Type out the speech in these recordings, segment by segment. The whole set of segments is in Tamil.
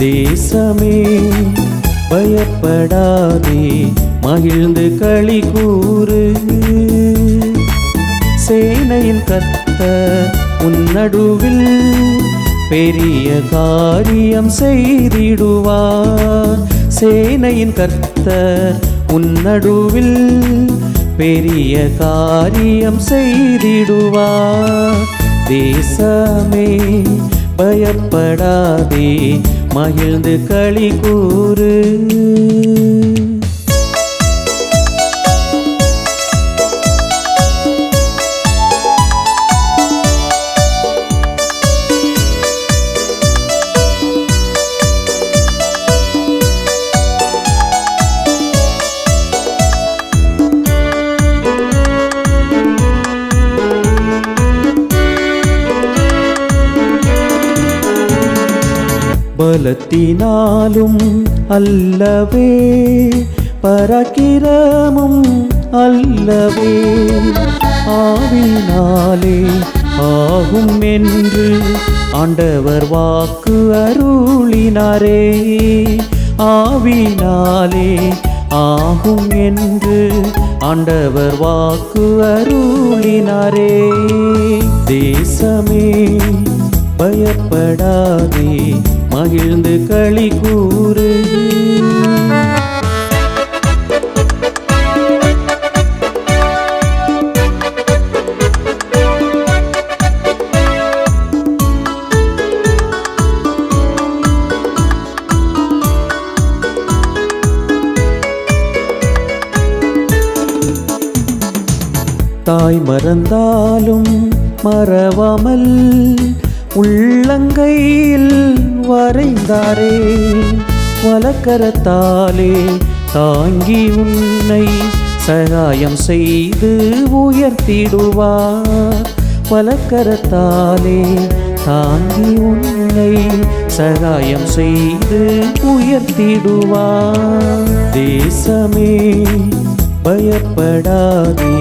தேசமே பயப்படாதே, மகிழ்ந்து களி கூறு. சேனையின் கர்த்தர் உன் நடுவில் பெரிய காரியம் செய்திடுவார். சேனையின் கர்த்தர் உன் நடுவில் பெரிய காரியம் செய்திடுவார். தேசமே பயப்படாதே, மகிழ்ந்து களி கூறு. பலத்தினாலும் அல்லவே, பராக்கிரமும் அல்லவே, ஆவினாலே ஆகும் என்று ஆண்டவர் வாக்கு அருளினாரே. ஆவினாலே ஆகும் என்று ஆண்டவர் வாக்கு அருளினாரே. தேசமே பயப்படாதே, மகிழ்ந்து களி கூறு. தாய் மறந்தாலும் மறவாமல் உள்ளங்கையில் வரைந்தாரே. வலக்கரத்தாலே தாங்கி உன்னை சகாயம் செய்து உயர்த்திடுவார். வலக்கரத்தாலே தாங்கி உன்னை சகாயம் செய்து உயர்த்திடுவார். தேசமே பயப்படாதே,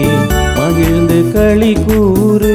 மகிழ்ந்து களி கூறு.